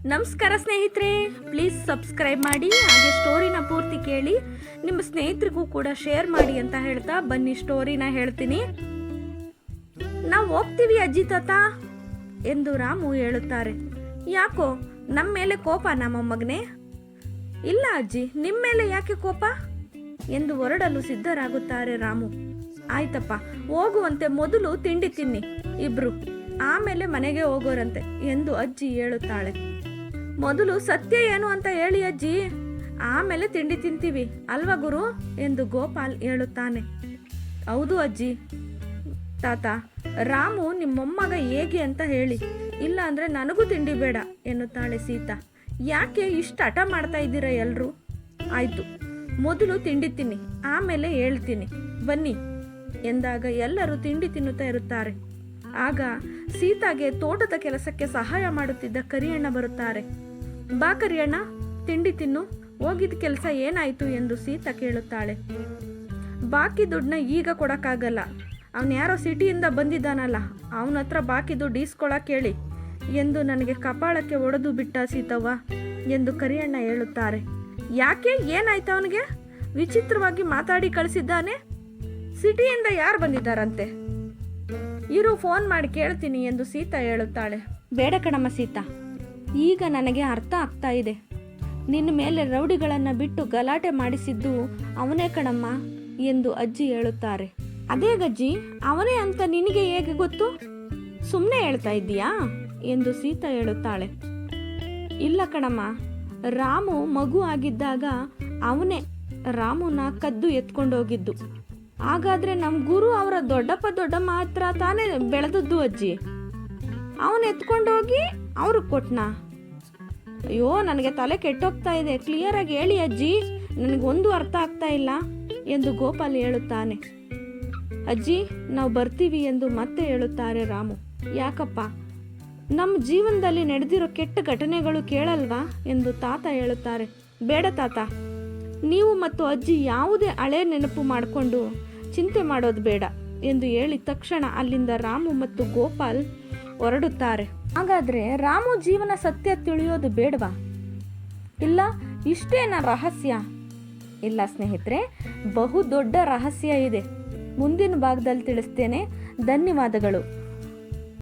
ನಮಸ್ಕಾರ ಸ್ನೇಹಿತರೆ, please subscribe ಮಾಡಿ, ಹಾಗೆ ಸ್ಟೋರಿನ ಪೂರ್ತಿ ಕೇಳಿ ನಿಮ್ಮ ಸ್ನೇಹಿತರಿಗೂ ಕೂಡ ಶೇರ್ ಮಾಡಿ ಅಂತ ಹೇಳ್ತಾ ಬನ್ನಿ ಸ್ಟೋರಿನ ಹೇಳ್ತೀನಿ. ನಾವು ಹೋಗ್ತೀವಿ ಅಜ್ಜಿ ತಾತ ಎಂದು ರಾಮು ಹೇಳುತ್ತಾರೆ. ಯಾಕೋ ನಮ್ಮ ಮೇಲೆ ಕೋಪ ನಮ್ಮ ಮಗನೇ? ಇಲ್ಲ ಅಜ್ಜಿ, ನಿಮ್ಮ ಮೇಲೆ ಯಾಕೆ ಕೋಪ ಎಂದು ಹೊರಡಲು ಸಿದ್ಧರಾಗುತ್ತಾರೆ ರಾಮು. ಆಯ್ತಪ್ಪ, ಹೋಗುವಂತೆ ಮೊದಲು ತಿಂಡಿ ತಿನ್ನಿ ಇಬ್ರು, ಆಮೇಲೆ ಮನೆಗೆ ಹೋಗೋರಂತೆ ಎಂದು ಅಜ್ಜಿ ಹೇಳುತ್ತಾಳೆ. ಮೊದಲು ಸತ್ಯ ಏನು ಅಂತ ಹೇಳಿ ಅಜ್ಜಿ, ಆಮೇಲೆ ತಿಂಡಿ ತಿಂತೀವಿ ಅಲ್ವಾ ಗುರು ಎಂದು ಗೋಪಾಲ್ ಹೇಳುತ್ತಾನೆ. ಹೌದು ಅಜ್ಜಿ. ತಾತ, ರಾಮು ನಿಮ್ಮ ಮೊಮ್ಮಗ ಹೇಗೆ ಅಂತ ಹೇಳಿ, ಇಲ್ಲ ಅಂದರೆ ನನಗೂ ತಿಂಡಿ ಬೇಡ ಎನ್ನುತ್ತಾಳೆ ಸೀತಾ. ಯಾಕೆ ಇಷ್ಟು ಹಠ ಮಾಡ್ತಾ ಇದ್ದೀರಾ ಎಲ್ಲರೂ? ಆಯಿತು, ಮೊದಲು ತಿಂಡಿ ತಿನ್ನಿ, ಆಮೇಲೆ ಹೇಳ್ತೀನಿ ಬನ್ನಿ ಎಂದಾಗ ಎಲ್ಲರೂ ತಿಂಡಿ ತಿನ್ನುತ್ತಾ ಇರುತ್ತಾರೆ. ಆಗ ಸೀತಾಗೆ ತೋಟದ ಕೆಲಸಕ್ಕೆ ಸಹಾಯ ಮಾಡುತ್ತಿದ್ದ ಕರಿಯಣ್ಣ ಬರುತ್ತಾರೆ. ಬಾ ಕರಿಯಣ್ಣ, ತಿಂಡಿ ತಿನ್ನು, ಹೋಗಿದ್ದ ಕೆಲಸ ಏನಾಯಿತು ಎಂದು ಸೀತಾ ಕೇಳುತ್ತಾಳೆ. ಬಾಕಿ ದುಡ್ಡನ್ನ ಈಗ ಕೊಡೋಕ್ಕಾಗಲ್ಲ, ಅವನು ಯಾರೋ ಸಿಟಿಯಿಂದ ಬಂದಿದ್ದಾನಲ್ಲ, ಅವನ ಹತ್ರ ಬಾಕಿ ದುಡ್ಡು ಈಸ್ಕೊಳಕ್ಕೆ ಹೇಳಿ ಎಂದು ನನಗೆ ಕಪಾಳಕ್ಕೆ ಒಡೆದು ಬಿಟ್ಟ ಸೀತವ್ವ ಎಂದು ಕರಿಯಣ್ಣ ಹೇಳುತ್ತಾರೆ. ಯಾಕೆ, ಏನಾಯ್ತು ಅವನಿಗೆ? ವಿಚಿತ್ರವಾಗಿ ಮಾತಾಡಿ ಕಳಿಸಿದ್ದಾನೆ. ಸಿಟಿಯಿಂದ ಯಾರು ಬಂದಿದ್ದಾರಂತೆ? ಇರು, ಫೋನ್ ಮಾಡಿ ಕೇಳ್ತೀನಿ ಎಂದು ಸೀತಾ ಹೇಳುತ್ತಾಳೆ. ಬೇಡ ಕಣಮ್ಮ ಸೀತಾ, ಈಗ ನನಗೆ ಅರ್ಥ ಆಗ್ತಾ ಇದೆ. ನಿನ್ನ ಮೇಲೆ ರೌಡಿಗಳನ್ನು ಬಿಟ್ಟು ಗಲಾಟೆ ಮಾಡಿಸಿದ್ದು ಅವನೇ ಕಣಮ್ಮ ಎಂದು ಅಜ್ಜಿ ಹೇಳುತ್ತಾರೆ. ಅದೇ ಗಜ್ಜಿ, ಅವನೇ ಅಂತ ನಿನಗೆ ಹೇಗೆ ಗೊತ್ತು? ಸುಮ್ಮನೆ ಹೇಳ್ತಾ ಇದ್ದೀಯಾ ಎಂದು ಸೀತಾ ಹೇಳುತ್ತಾಳೆ. ಇಲ್ಲ ಕಣಮ್ಮ, ರಾಮು ಮಗು ಆಗಿದ್ದಾಗ ಅವನೇ ರಾಮುನ ಕದ್ದು ಎತ್ಕೊಂಡೋಗಿದ್ದು. ಹಾಗಾದರೆ ನಮ್ಮ ಗುರು ಅವರ ದೊಡ್ಡಪ್ಪ ದೊಡ್ಡಮ್ಮ ಹತ್ರ ತಾನೇ ಬೆಳೆದದ್ದು ಅಜ್ಜಿ. ಅವನು ಎತ್ಕೊಂಡೋಗಿ ಅವ್ರಿಗೆ ಕೊಟ್ನಾ? ಅಯ್ಯೋ, ನನಗೆ ತಲೆ ಕೆಟ್ಟೋಗ್ತಾ ಇದೆ, ಕ್ಲಿಯರಾಗಿ ಹೇಳಿ ಅಜ್ಜಿ, ನನಗೊಂದು ಅರ್ಥ ಆಗ್ತಾ ಇಲ್ಲ ಎಂದು ಗೋಪಾಲ್ ಹೇಳುತ್ತಾನೆ. ಅಜ್ಜಿ, ನಾವು ಬರ್ತೀವಿ ಎಂದು ಮತ್ತೆ ಹೇಳುತ್ತಾರೆ ರಾಮು. ಯಾಕಪ್ಪ, ನಮ್ಮ ಜೀವನದಲ್ಲಿ ನಡೆದಿರೋ ಕೆಟ್ಟ ಘಟನೆಗಳು ಕೇಳಲ್ವಾ ಎಂದು ತಾತ ಹೇಳುತ್ತಾರೆ. ಬೇಡ ತಾತ, ನೀವು ಮತ್ತು ಅಜ್ಜಿ ಯಾವುದೇ ಹಳೆ ನೆನಪು ಮಾಡಿಕೊಂಡು ಚಿಂತೆ ಮಾಡೋದು ಬೇಡ ಎಂದು ಹೇಳಿ ತಕ್ಷಣ ಅಲ್ಲಿಂದ ರಾಮು ಮತ್ತು ಗೋಪಾಲ್ ಹೊರಡುತ್ತಾರೆ. ಹಾಗಾದರೆ ರಾಮು ಜೀವನ ಸತ್ಯ ತಿಳಿಯೋದು ಬೇಡವಾ? ಇಲ್ಲ, ಇಷ್ಟೇನ ರಹಸ್ಯ? ಇಲ್ಲ ಸ್ನೇಹಿತರೆ, ಬಹು ದೊಡ್ಡ ರಹಸ್ಯ ಇದೆ. ಮುಂದಿನ ಭಾಗದಲ್ಲಿ ತಿಳಿಸ್ತೇನೆ. ಧನ್ಯವಾದಗಳು.